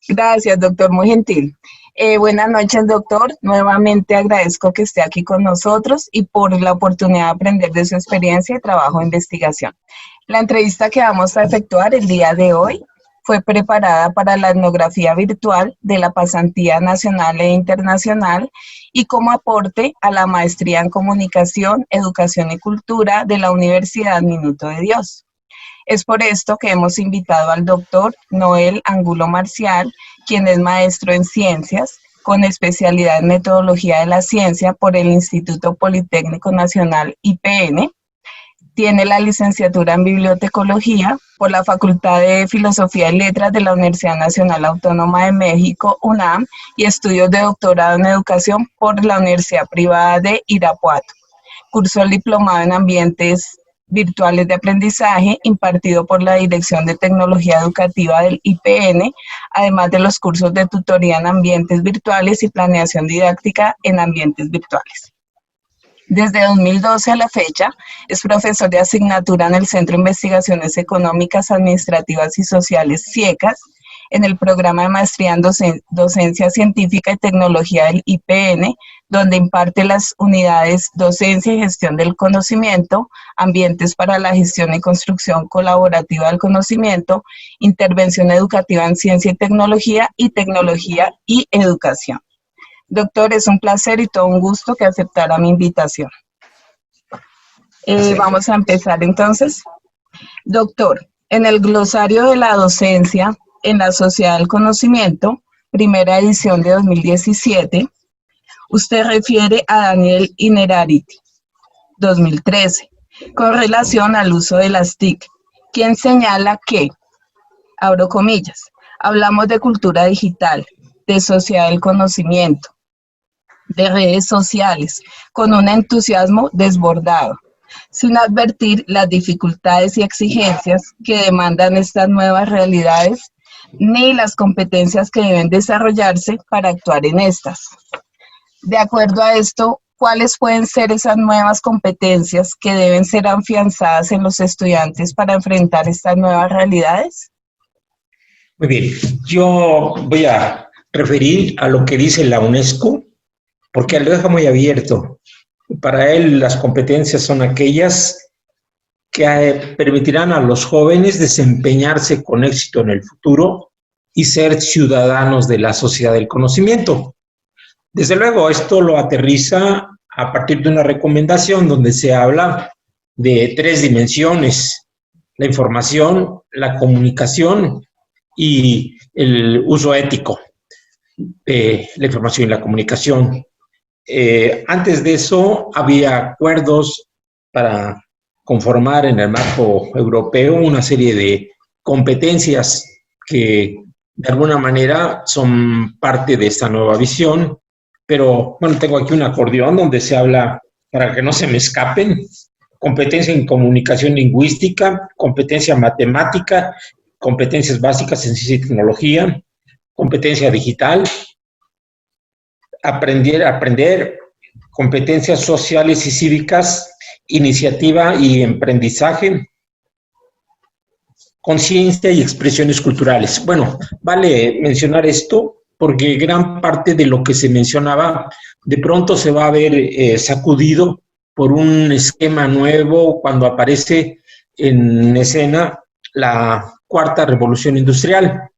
Gracias, doctor, muy gentil. Buenas noches, doctor. Nuevamente agradezco que esté aquí con nosotros y por la oportunidad de aprender de su experiencia y trabajo de investigación. La entrevista que vamos a efectuar el día de hoy fue preparada para la etnografía virtual de la Pasantía Nacional e Internacional y como aporte a la Maestría en Comunicación, Educación y Cultura de la Universidad Minuto de Dios. Es por esto que hemos invitado al doctor Noel Angulo Marcial, quien es maestro en ciencias, con especialidad en metodología de la ciencia por el Instituto Politécnico Nacional IPN. Tiene la licenciatura en bibliotecología por la Facultad de Filosofía y Letras de la Universidad Nacional Autónoma de México, UNAM, y estudios de doctorado en educación por la Universidad Privada de Irapuato. Cursó el diplomado en ambientes virtuales de aprendizaje impartido por la Dirección de Tecnología Educativa del IPN, además de los cursos de tutoría en ambientes virtuales y planeación didáctica en ambientes virtuales. Desde 2012 a la fecha, es profesor de asignatura en el Centro de Investigaciones Económicas, Administrativas y Sociales (CIECAS), en el programa de maestría en docencia científica y tecnología del IPN, donde imparte las unidades Docencia y Gestión del Conocimiento, Ambientes para la Gestión y Construcción Colaborativa del Conocimiento, Intervención Educativa en Ciencia y Tecnología y Educación. Doctor, es un placer y todo un gusto que aceptara mi invitación. Vamos a empezar entonces. Doctor, en el glosario de la docencia en la Sociedad del Conocimiento, primera edición de 2017, usted refiere a Daniel Innerarity, 2013, con relación al uso de las TIC, quien señala que, abro comillas, hablamos de cultura digital, de sociedad del conocimiento, de redes sociales, con un entusiasmo desbordado, sin advertir las dificultades y exigencias que demandan estas nuevas realidades, ni las competencias que deben desarrollarse para actuar en estas. De acuerdo a esto, ¿cuáles pueden ser esas nuevas competencias que deben ser afianzadas en los estudiantes para enfrentar estas nuevas realidades? Muy bien, yo voy a referir a lo que dice la UNESCO, porque lo deja muy abierto. Para él, las competencias son aquellas que permitirán a los jóvenes desempeñarse con éxito en el futuro y ser ciudadanos de la sociedad del conocimiento. Desde luego, esto lo aterriza a partir de una recomendación donde se habla de 3 dimensiones: la información, la comunicación y el uso ético de la información y la comunicación. Antes de eso, había acuerdos para conformar en el marco europeo una serie de competencias que de alguna manera son parte de esta nueva visión, pero bueno, tengo aquí un acordeón donde se habla, para que no se me escapen: competencia en comunicación lingüística, competencia matemática, competencias básicas en ciencia y tecnología, competencia digital, aprender, competencias sociales y cívicas, iniciativa y emprendizaje, conciencia y expresiones culturales. Bueno, vale mencionar esto porque gran parte de lo que se mencionaba de pronto se va a ver sacudido por un esquema nuevo cuando aparece en escena la Cuarta Revolución Industrial.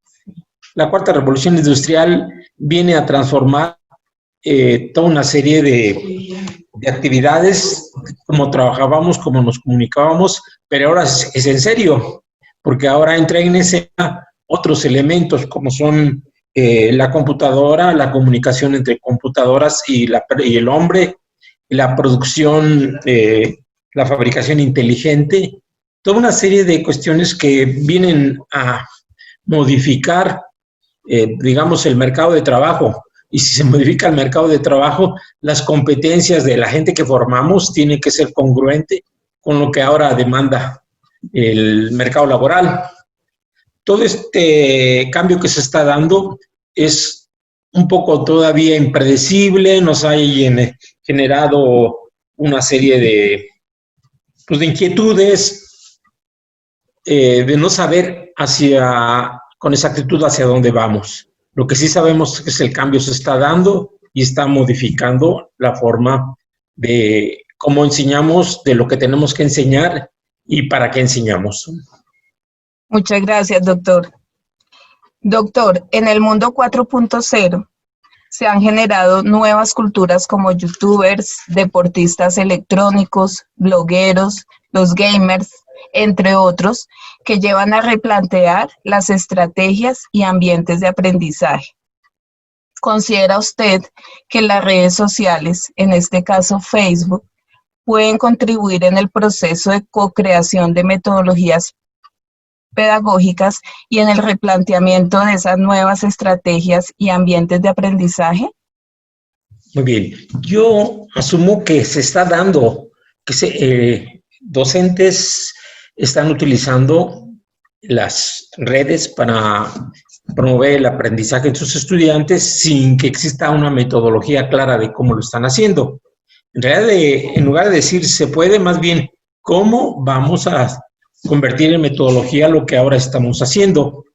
La Cuarta Revolución Industrial viene a transformar toda una serie de actividades, como trabajábamos, como nos comunicábamos, pero ahora es en serio, porque ahora entra en escena otros elementos como son la computadora, la comunicación entre computadoras y el hombre, la producción, la fabricación inteligente, toda una serie de cuestiones que vienen a modificar, digamos, el mercado de trabajo. Y si se modifica el mercado de trabajo, las competencias de la gente que formamos tienen que ser congruente con lo que ahora demanda el mercado laboral. Todo este cambio que se está dando es un poco todavía impredecible, nos ha generado una serie de inquietudes, de no saber con exactitud hacia dónde vamos. Lo que sí sabemos es que el cambio se está dando y está modificando la forma de cómo enseñamos, de lo que tenemos que enseñar y para qué enseñamos. Muchas gracias, doctor. Doctor, en el mundo 4.0 se han generado nuevas culturas como youtubers, deportistas electrónicos, blogueros, los gamers, entre otros, que llevan a replantear las estrategias y ambientes de aprendizaje. ¿Considera usted que las redes sociales, en este caso Facebook, pueden contribuir en el proceso de co-creación de metodologías pedagógicas y en el replanteamiento de esas nuevas estrategias y ambientes de aprendizaje? Muy bien, yo asumo que se está dando, que docentes están utilizando las redes para promover el aprendizaje de sus estudiantes sin que exista una metodología clara de cómo lo están haciendo. En realidad, en lugar de decir se puede, más bien, ¿cómo vamos a convertir en metodología lo que ahora estamos haciendo?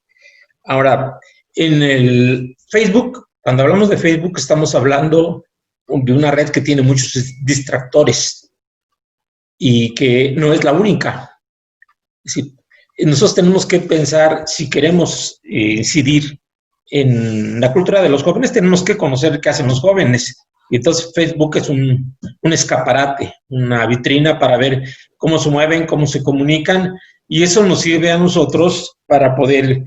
Ahora, en el Facebook, cuando hablamos de Facebook, estamos hablando de una red que tiene muchos distractores y que no es la única. Es decir, nosotros tenemos que pensar, si queremos incidir en la cultura de los jóvenes, tenemos que conocer qué hacen los jóvenes. Y entonces Facebook es un escaparate, una vitrina para ver cómo se mueven, cómo se comunican, y eso nos sirve a nosotros para poder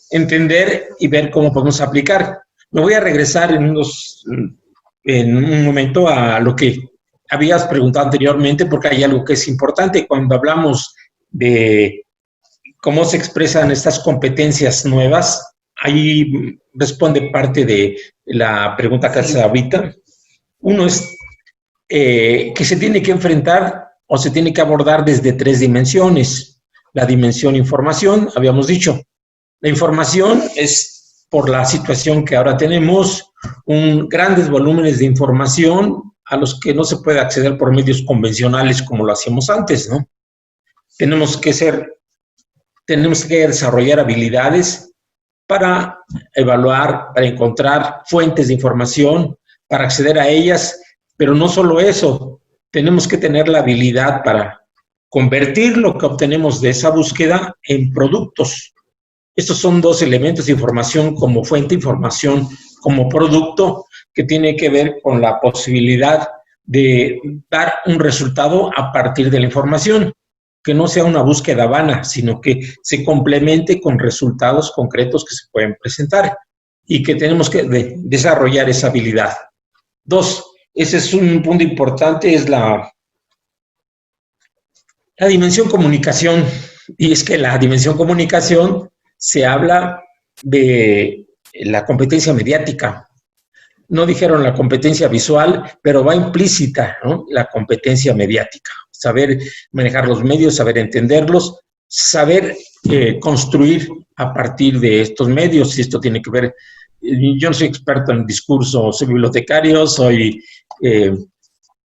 entender y ver cómo podemos aplicar. Me voy a regresar en un momento a lo que habías preguntado anteriormente, porque hay algo que es importante cuando hablamos de cómo se expresan estas competencias nuevas. Ahí responde parte de la pregunta que haces ahorita. Uno es que se tiene que enfrentar o se tiene que abordar desde 3 dimensiones. La dimensión información, habíamos dicho. La información es por la situación que ahora tenemos, grandes volúmenes de información a los que no se puede acceder por medios convencionales como lo hacíamos antes, ¿no? Tenemos que desarrollar habilidades para evaluar, para encontrar fuentes de información, para acceder a ellas, pero no solo eso, tenemos que tener la habilidad para convertir lo que obtenemos de esa búsqueda en productos. Estos son 2 elementos de información como fuente, información como producto, que tiene que ver con la posibilidad de dar un resultado a partir de la información, que no sea una búsqueda vana, sino que se complemente con resultados concretos que se pueden presentar y que tenemos que desarrollar esa habilidad. 2, ese es un punto importante, es la dimensión comunicación, y es que la dimensión comunicación se habla de la competencia mediática. No dijeron la competencia visual, pero va implícita, ¿no? La competencia mediática. Saber manejar los medios, saber entenderlos, saber construir a partir de estos medios. Y esto tiene que ver, yo no soy experto en discurso, soy bibliotecario,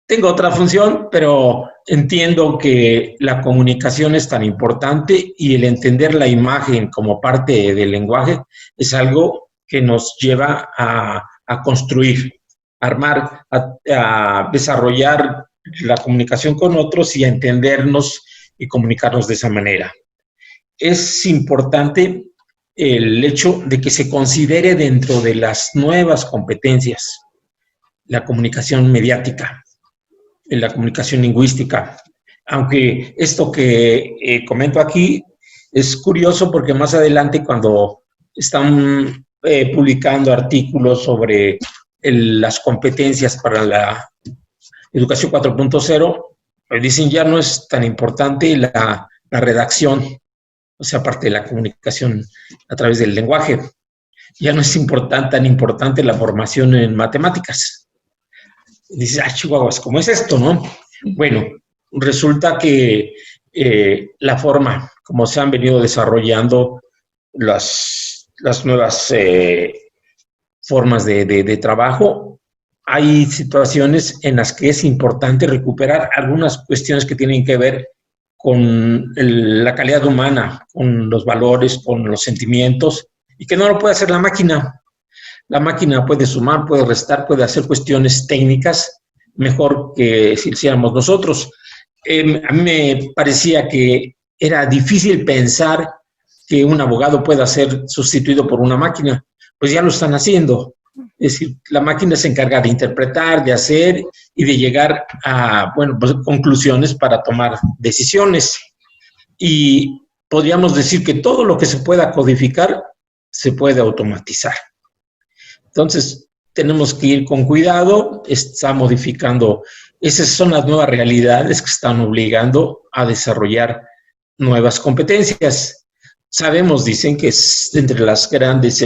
tengo otra función, pero entiendo que la comunicación es tan importante y el entender la imagen como parte del lenguaje es algo que nos lleva a construir, armar, a desarrollar la comunicación con otros y a entendernos y comunicarnos de esa manera. Es importante el hecho de que se considere dentro de las nuevas competencias la comunicación mediática, la comunicación lingüística, aunque esto que comento aquí es curioso porque más adelante cuando están publicando artículos sobre las competencias para la educación 4.0, dicen ya no es tan importante la redacción, o sea, aparte de la comunicación a través del lenguaje, ya no es tan importante la formación en matemáticas. Dices, chihuahuas, ¿cómo es esto, no? Bueno, resulta que la forma como se han venido desarrollando las nuevas formas de trabajo, hay situaciones en las que es importante recuperar algunas cuestiones que tienen que ver con la calidad humana, con los valores, con los sentimientos, y que no lo puede hacer la máquina. La máquina puede sumar, puede restar, puede hacer cuestiones técnicas mejor que si lo hiciéramos nosotros. A mí me parecía que era difícil pensar que un abogado pueda ser sustituido por una máquina. Pues ya lo están haciendo. Es decir, la máquina se encarga de interpretar, de hacer y de llegar a, bueno, pues, conclusiones para tomar decisiones. Y podríamos decir que todo lo que se pueda codificar se puede automatizar. Entonces, tenemos que ir con cuidado, está modificando, esas son las nuevas realidades que están obligando a desarrollar nuevas competencias. Sabemos, dicen que es entre las grandes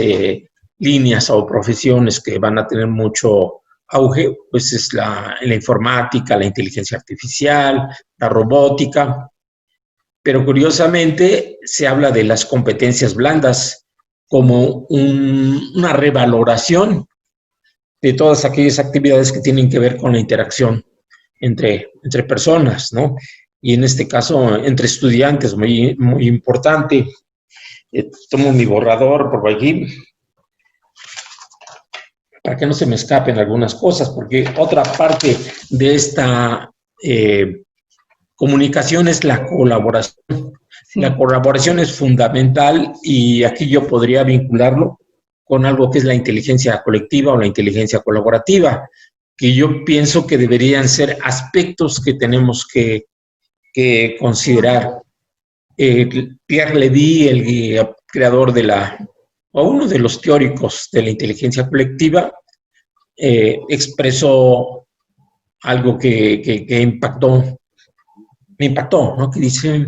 líneas o profesiones que van a tener mucho auge, pues es la informática, la inteligencia artificial, la robótica, pero curiosamente se habla de las competencias blandas como una revaloración de todas aquellas actividades que tienen que ver con la interacción entre personas, ¿no? Y en este caso, entre estudiantes, muy, muy importante. Tomo mi borrador por aquí para que no se me escapen algunas cosas, porque otra parte de esta comunicación es la colaboración. Sí. La colaboración es fundamental y aquí yo podría vincularlo con algo que es la inteligencia colectiva o la inteligencia colaborativa, que yo pienso que deberían ser aspectos que tenemos que considerar. Pierre Levy, el creador o uno de los teóricos de la inteligencia colectiva, expresó algo que me impactó, ¿no? Que dice,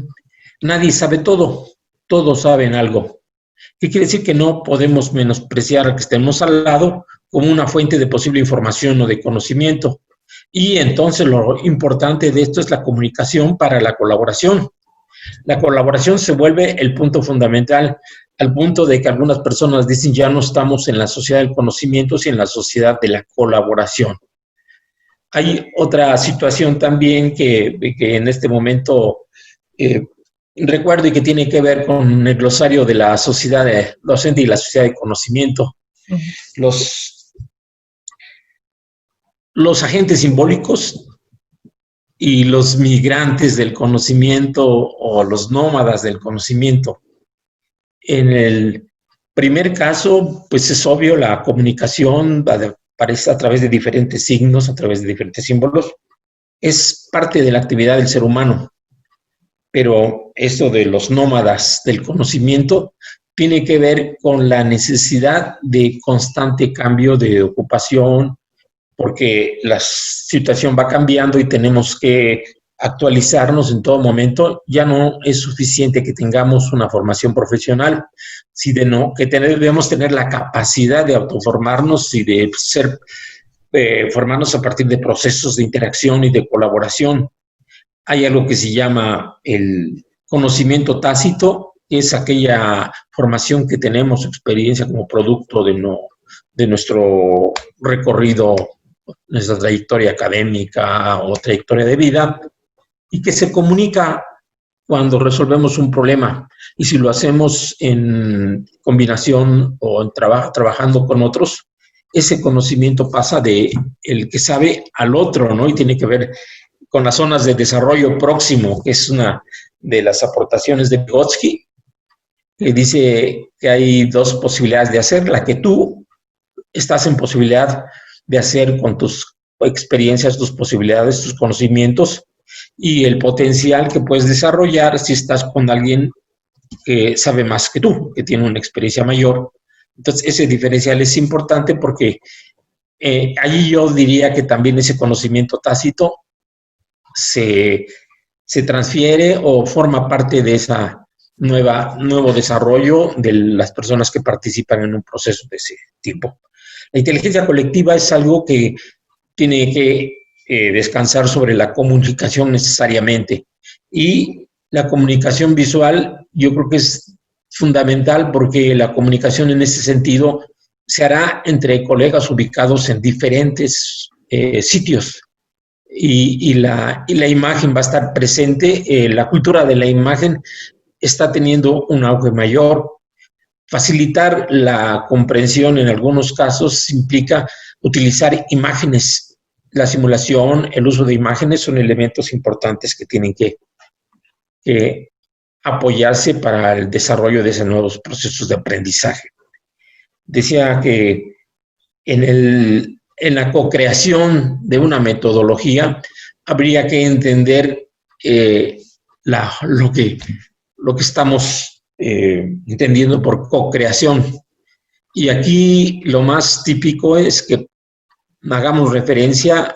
nadie sabe todo, todos saben algo. ¿Qué quiere decir? Que no podemos menospreciar al que estemos al lado como una fuente de posible información o de conocimiento. Y entonces lo importante de esto es la comunicación para la colaboración. La colaboración se vuelve el punto fundamental, al punto de que algunas personas dicen ya no estamos en la sociedad del conocimiento, sino en la sociedad de la colaboración. Hay otra situación también que en este momento recuerdo y que tiene que ver con el glosario de la sociedad docente y la sociedad de conocimiento. Los agentes simbólicos y los migrantes del conocimiento o los nómadas del conocimiento. En el primer caso, pues es obvio, la comunicación aparece a través de diferentes signos, a través de diferentes símbolos, es parte de la actividad del ser humano. Pero esto de los nómadas del conocimiento tiene que ver con la necesidad de constante cambio de ocupación, porque la situación va cambiando y tenemos que actualizarnos en todo momento. Ya no es suficiente que tengamos una formación profesional, sino que debemos tener la capacidad de autoformarnos y de formarnos a partir de procesos de interacción y de colaboración. Hay algo que se llama el conocimiento tácito, que es aquella formación que tenemos, experiencia como producto de nuestro recorrido, nuestra trayectoria académica o trayectoria de vida, y que se comunica cuando resolvemos un problema. Y si lo hacemos en combinación o trabajando con otros, ese conocimiento pasa de el que sabe al otro, ¿no? Y tiene que ver con las zonas de desarrollo próximo, que es una de las aportaciones de Vygotsky, que dice que hay dos posibilidades de hacer, la que tú estás en posibilidad de hacer con tus experiencias, tus posibilidades, tus conocimientos, y el potencial que puedes desarrollar si estás con alguien que sabe más que tú, que tiene una experiencia mayor. Entonces, ese diferencial es importante porque allí yo diría que también ese conocimiento tácito se transfiere o forma parte de esa nuevo desarrollo de las personas que participan en un proceso de ese tipo. La inteligencia colectiva es algo que tiene que descansar sobre la comunicación necesariamente. Y la comunicación visual yo creo que es fundamental porque la comunicación en ese sentido se hará entre colegas ubicados en diferentes sitios. Y la imagen va a estar presente, la cultura de la imagen está teniendo un auge mayor. Facilitar la comprensión en algunos casos implica utilizar imágenes. La simulación, el uso de imágenes son elementos importantes que tienen que apoyarse para el desarrollo de esos nuevos procesos de aprendizaje. Decía que en la co-creación de una metodología habría que entender lo que estamos entendiendo por co-creación. Y aquí lo más típico es que hagamos referencia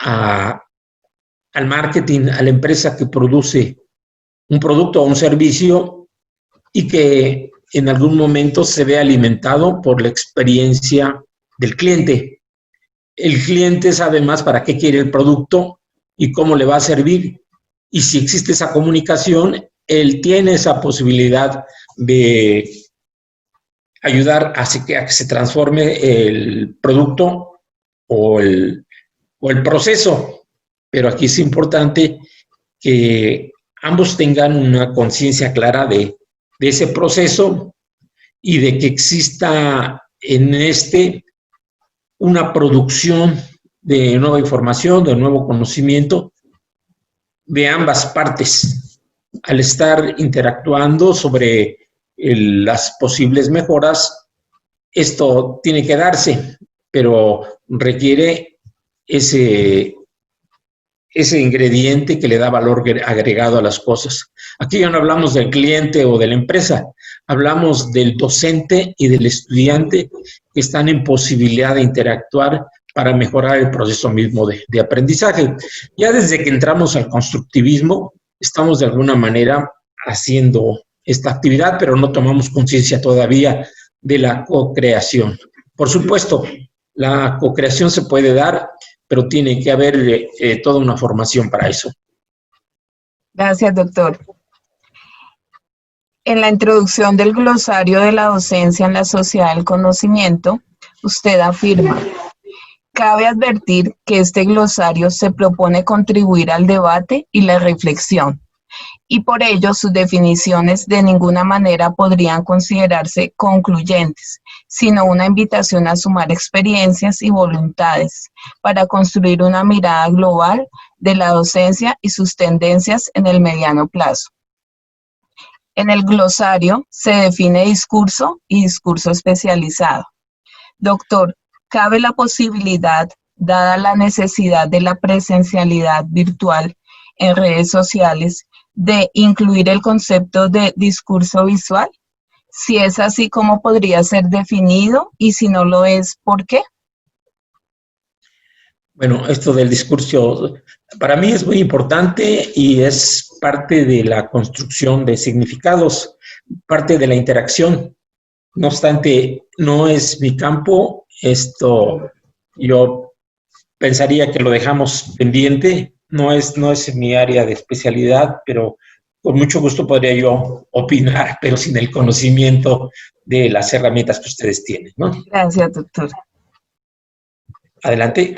al marketing, a la empresa que produce un producto o un servicio y que en algún momento se ve alimentado por la experiencia del cliente. El cliente sabe más para qué quiere el producto y cómo le va a servir. Y si existe esa comunicación, él tiene esa posibilidad de ayudar a que se transforme el producto o el proceso. Pero aquí es importante que ambos tengan una conciencia clara de ese proceso y de que exista en una producción de nueva información, de nuevo conocimiento de ambas partes. Al estar interactuando sobre las posibles mejoras, esto tiene que darse, pero requiere ese ingrediente que le da valor agregado a las cosas. Aquí ya no hablamos del cliente o de la empresa, hablamos del docente y del estudiante que están en posibilidad de interactuar para mejorar el proceso mismo de aprendizaje. Ya desde que entramos al constructivismo, estamos de alguna manera haciendo esta actividad, pero no tomamos conciencia todavía de la co-creación. Por supuesto, la co-creación se puede dar, pero tiene que haber toda una formación para eso. Gracias, doctor. En la introducción del glosario de la docencia en la sociedad del conocimiento, usted afirma: cabe advertir que este glosario se propone contribuir al debate y la reflexión, y por ello sus definiciones de ninguna manera podrían considerarse concluyentes, sino una invitación a sumar experiencias y voluntades para construir una mirada global de la docencia y sus tendencias en el mediano plazo. En el glosario se define discurso y discurso especializado. Doctor, ¿cabe la posibilidad, dada la necesidad de la presencialidad virtual en redes sociales, de incluir el concepto de discurso visual? Si es así, ¿cómo podría ser definido? Y si no lo es, ¿por qué? Bueno, esto del discurso para mí es muy importante y es parte de la construcción de significados, parte de la interacción. No obstante, no es mi campo. Esto yo pensaría que lo dejamos pendiente. No es mi área de especialidad, pero con mucho gusto podría yo opinar, pero sin el conocimiento de las herramientas que ustedes tienen, ¿no? Gracias, doctor. Adelante.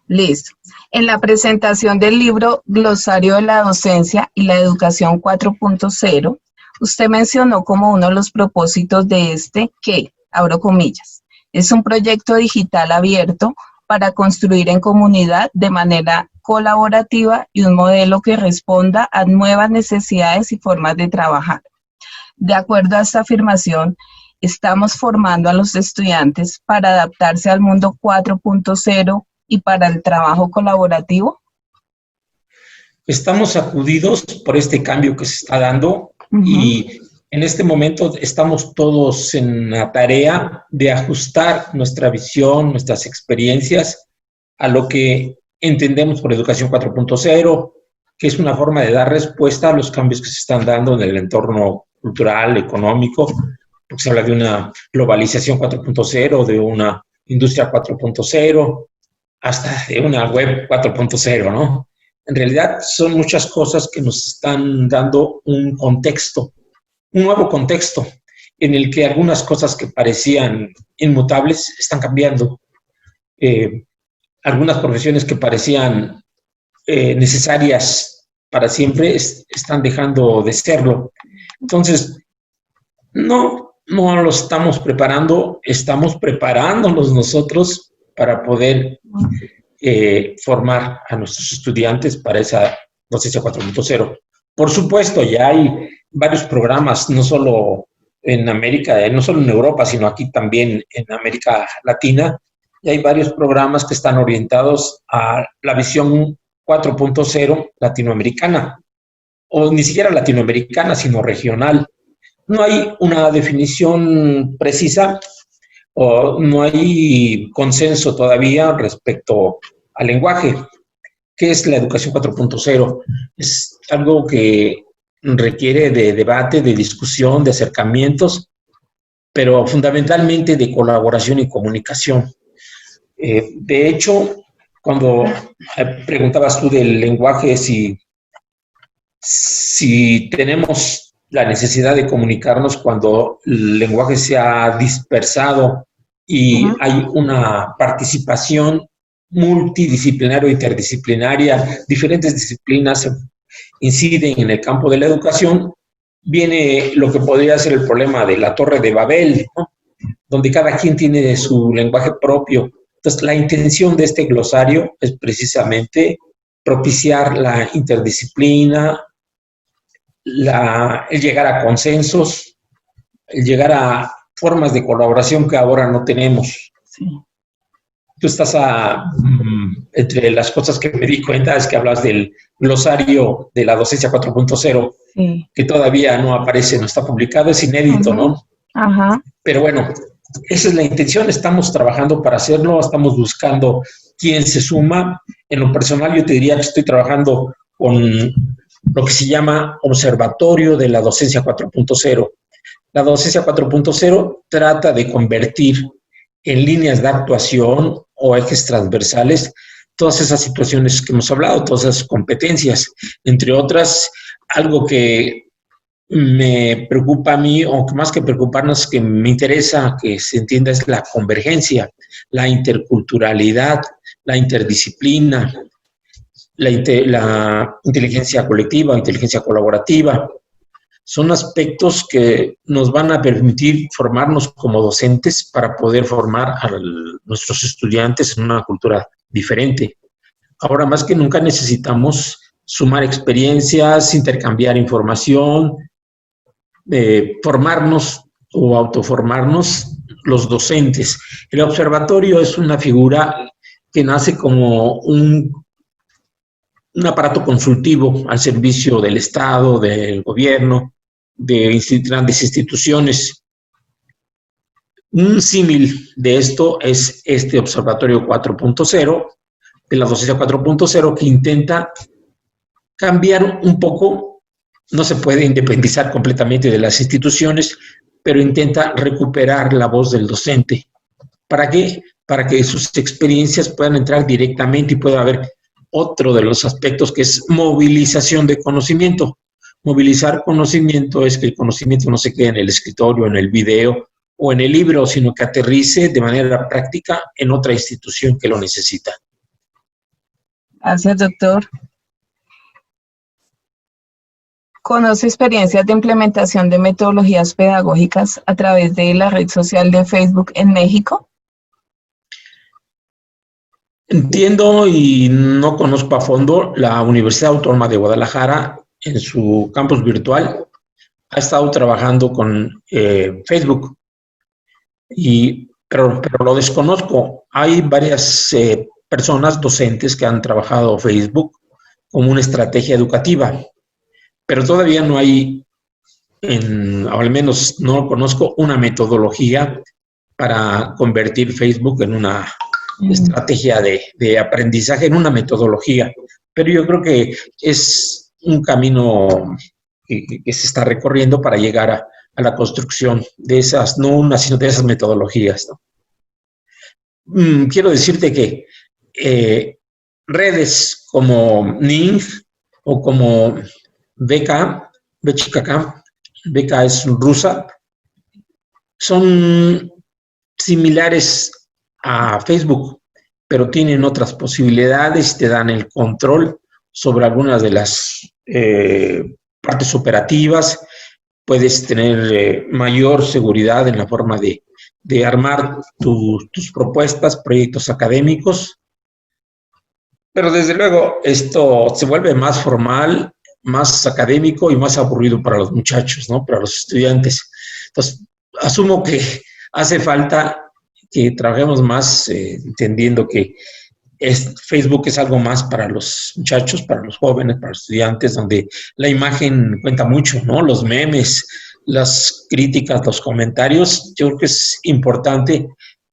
Listo. En la presentación del libro Glosario de la Docencia y la Educación 4.0, usted mencionó como uno de los propósitos de que, abro comillas, es un proyecto digital abierto para construir en comunidad de manera colaborativa y un modelo que responda a nuevas necesidades y formas de trabajar. De acuerdo a esta afirmación, estamos formando a los estudiantes para adaptarse al mundo 4.0 y para el trabajo colaborativo. Estamos sacudidos por este cambio que se está dando y en este momento estamos todos en la tarea de ajustar nuestra visión, nuestras experiencias a lo que entendemos por educación 4.0, que es una forma de dar respuesta a los cambios que se están dando en el entorno cultural, económico, porque se habla de una globalización 4.0, de una industria 4.0, hasta de una web 4.0, ¿no? En realidad son muchas cosas que nos están dando un contexto, un nuevo contexto, en el que algunas cosas que parecían inmutables están cambiando. Algunas profesiones que parecían necesarias para siempre están dejando de serlo. Entonces, no no lo estamos preparando, estamos preparándonos nosotros para poder formar a nuestros estudiantes para esa docencia 4.0. Por supuesto, ya hay varios programas, no solo en América, no solo en Europa, sino aquí también en América Latina, y hay varios programas que están orientados a la visión 4.0 latinoamericana, o ni siquiera latinoamericana, sino regional. No hay una definición precisa o no hay consenso todavía respecto al lenguaje. ¿Qué es la educación 4.0? Es algo que requiere de debate, de discusión, de acercamientos, pero fundamentalmente de colaboración y comunicación. De hecho, cuando preguntabas tú del lenguaje, si tenemos la necesidad de comunicarnos cuando el lenguaje se ha dispersado y hay una participación multidisciplinaria o interdisciplinaria, diferentes disciplinas inciden en el campo de la educación, viene lo que podría ser el problema de la Torre de Babel, ¿no? Donde cada quien tiene su lenguaje propio. Entonces, la intención de este glosario es precisamente propiciar la interdisciplina, el llegar a consensos, el llegar a formas de colaboración que ahora no tenemos. Sí. Tú estás entre las cosas que me di cuenta es que hablas del glosario de la docencia 4.0, sí, que todavía no aparece, no está publicado, es inédito, ¿no? Ajá. Pero bueno, esa es la intención, estamos trabajando para hacerlo, estamos buscando quién se suma. En lo personal yo te diría que estoy trabajando con lo que se llama Observatorio de la Docencia 4.0. La docencia 4.0 trata de convertir en líneas de actuación o ejes transversales todas esas situaciones que hemos hablado, todas esas competencias, entre otras, algo que me preocupa a mí, o que más que preocuparnos, que me interesa que se entienda, es la convergencia, la interculturalidad, la interdisciplina, la inteligencia colectiva, inteligencia colaborativa. Son aspectos que nos van a permitir formarnos como docentes para poder formar a nuestros estudiantes en una cultura diferente. Ahora más que nunca necesitamos sumar experiencias, intercambiar información, formarnos o autoformarnos los docentes. El observatorio es una figura que nace como un aparato consultivo al servicio del Estado, del gobierno, de grandes instituciones. Un símil de esto es este Observatorio 4.0, de la docencia 4.0, que intenta cambiar un poco, no se puede independizar completamente de las instituciones, pero intenta recuperar la voz del docente. ¿Para qué? Para que sus experiencias puedan entrar directamente y pueda haber otro de los aspectos, que es movilización de conocimiento. Movilizar conocimiento es que el conocimiento no se quede en el escritorio, en el video o en el libro, sino que aterrice de manera práctica en otra institución que lo necesita. Gracias, doctor. ¿Conoce experiencias de implementación de metodologías pedagógicas a través de la red social de Facebook en México? Entiendo y no conozco a fondo. La Universidad Autónoma de Guadalajara, en su campus virtual, ha estado trabajando con Facebook, pero lo desconozco. Hay varias personas docentes que han trabajado Facebook como una estrategia educativa, pero todavía no hay, o al menos no conozco, una metodología para convertir Facebook en una estrategia de aprendizaje, en una metodología. Pero yo creo que es un camino que se está recorriendo para llegar a la construcción de esas, no una, sino de esas metodologías, ¿no? Quiero decirte que redes como Ning o como BK es rusa, son similares a Facebook, pero tienen otras posibilidades, te dan el control sobre algunas de las partes operativas, puedes tener mayor seguridad en la forma de armar tus propuestas, proyectos académicos. Pero desde luego esto se vuelve más formal, más académico y más aburrido para los muchachos, ¿no? Para los estudiantes. Entonces, asumo que hace falta que trabajemos más entendiendo que Facebook es algo más para los muchachos, para los jóvenes, para los estudiantes, donde la imagen cuenta mucho, ¿no? Los memes, las críticas, los comentarios, yo creo que es importante,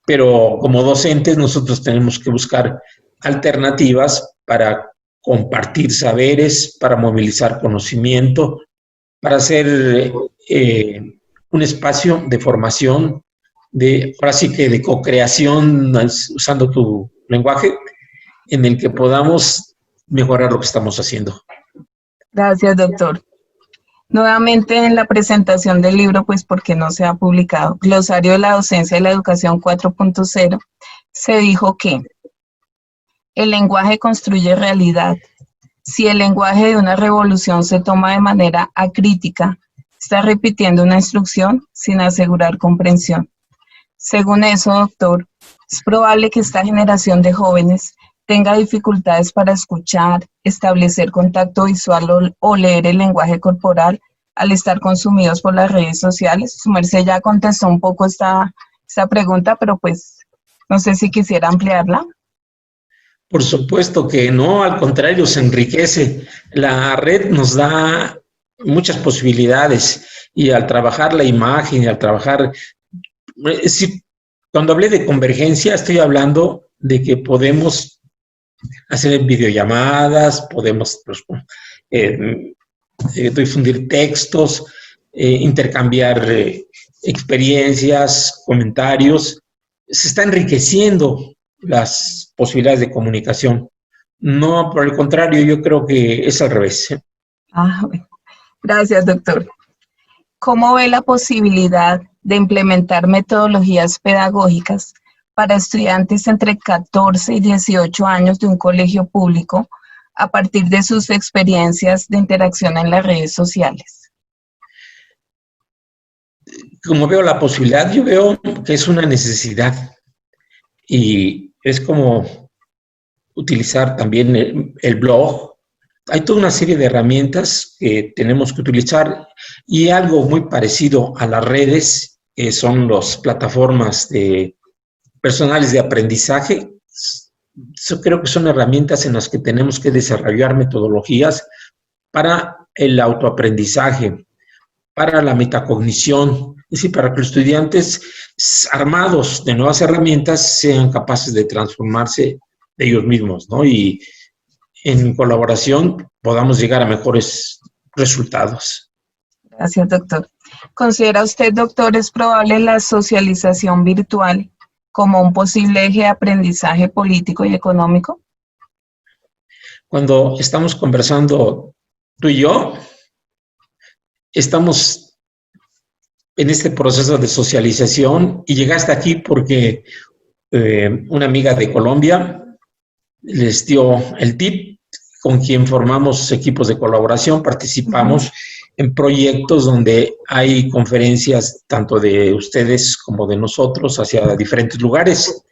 pero como docentes nosotros tenemos que buscar alternativas para compartir saberes, para movilizar conocimiento, para hacer un espacio de formación, ahora sí que de co-creación, usando tu lenguaje, en el que podamos mejorar lo que estamos haciendo. Gracias, doctor. Nuevamente en la presentación del libro, pues porque no se ha publicado, Glosario de la Docencia y la Educación 4.0, se dijo que el lenguaje construye realidad. Si el lenguaje de una revolución se toma de manera acrítica, está repitiendo una instrucción sin asegurar comprensión. Según eso, doctor, es probable que esta generación de jóvenes tenga dificultades para escuchar, establecer contacto visual o leer el lenguaje corporal al estar consumidos por las redes sociales. Su merced ya contestó un poco esta pregunta, pero pues no sé si quisiera ampliarla. Por supuesto que no, al contrario, se enriquece. La red nos da muchas posibilidades y al trabajar la imagen, al trabajar... cuando hablé de convergencia, estoy hablando de que podemos hacer videollamadas, podemos difundir textos, intercambiar experiencias, comentarios. Se está enriqueciendo las posibilidades de comunicación. No, por el contrario, yo creo que es al revés. Bueno. Gracias, doctor. ¿Cómo ve la posibilidad de implementar metodologías pedagógicas para estudiantes entre 14 y 18 años de un colegio público a partir de sus experiencias de interacción en las redes sociales? Como veo la posibilidad, yo veo que es una necesidad y es como utilizar también el blog. Hay toda una serie de herramientas que tenemos que utilizar y algo muy parecido a las redes, que son las plataformas personales de aprendizaje. Yo creo que son herramientas en las que tenemos que desarrollar metodologías para el autoaprendizaje, para la metacognición, es decir, para que los estudiantes armados de nuevas herramientas sean capaces de transformarse de ellos mismos, ¿no? Y en colaboración podamos llegar a mejores resultados. Gracias, doctor. ¿Considera usted, doctor, es probable la socialización virtual como un posible eje de aprendizaje político y económico? Cuando estamos conversando tú y yo, estamos en este proceso de socialización y llegaste aquí porque una amiga de Colombia les dio el tip, con quien formamos equipos de colaboración, participamos en proyectos donde hay conferencias tanto de ustedes como de nosotros hacia diferentes lugares.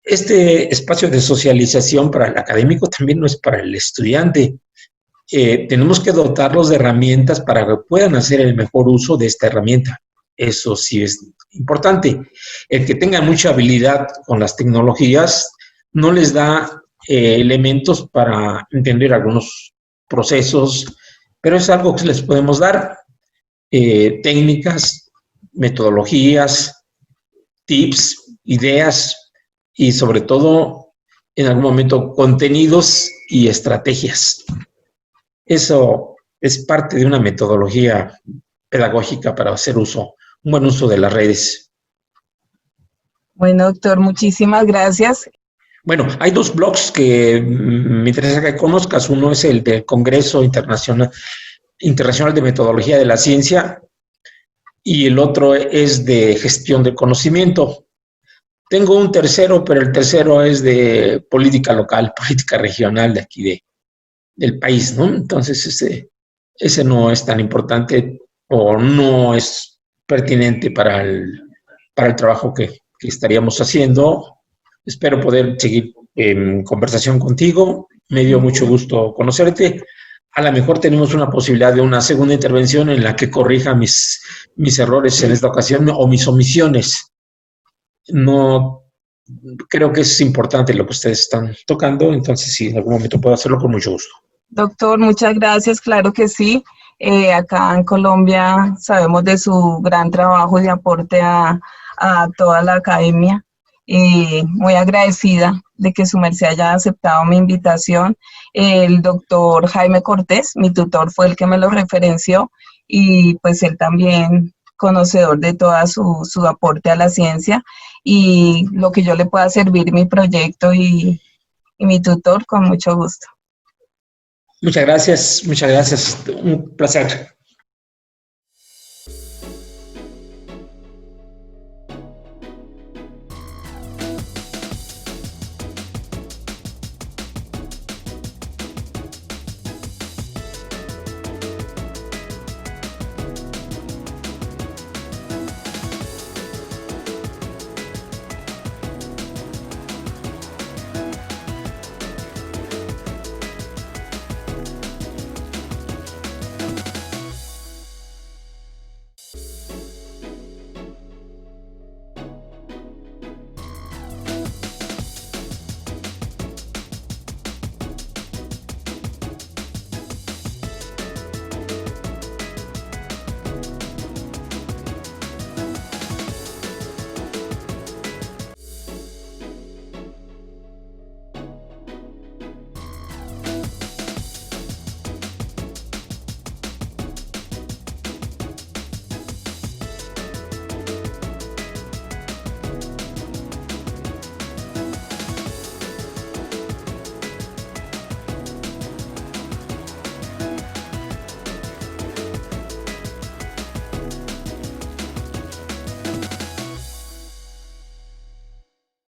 Este espacio de socialización para el académico también no es para el estudiante. Tenemos que dotarlos de herramientas para que puedan hacer el mejor uso de esta herramienta. Eso sí es importante. El que tenga mucha habilidad con las tecnologías no les da elementos para entender algunos procesos, pero es algo que les podemos dar. Técnicas, metodologías, tips, ideas y sobre todo, en algún momento, contenidos y estrategias. Eso es parte de una metodología pedagógica para hacer un buen uso de las redes. Bueno, doctor, muchísimas gracias. Bueno, hay dos blogs que me interesa que conozcas. Uno es el del Congreso Internacional de Metodología de la Ciencia y el otro es de Gestión del Conocimiento. Tengo un tercero, pero el tercero es de política local, política regional de aquí del país, ¿no? Entonces, ese no es tan importante. o no es pertinente para el trabajo que estaríamos haciendo. Espero poder seguir en conversación contigo. Me dio mucho gusto conocerte. A lo mejor tenemos una posibilidad de una segunda intervención en la que corrija mis errores en esta ocasión o mis omisiones. No creo que es importante lo que ustedes están tocando, entonces si en algún momento puedo hacerlo con mucho gusto. Doctor, muchas gracias, claro que sí. Acá en Colombia sabemos de su gran trabajo y aporte a toda la academia. Muy agradecida de que su merced haya aceptado mi invitación. El doctor Jaime Cortés, mi tutor, fue el que me lo referenció y pues él también conocedor de toda su aporte a la ciencia y lo que yo le pueda servir mi proyecto y mi tutor con mucho gusto. Muchas gracias, un placer.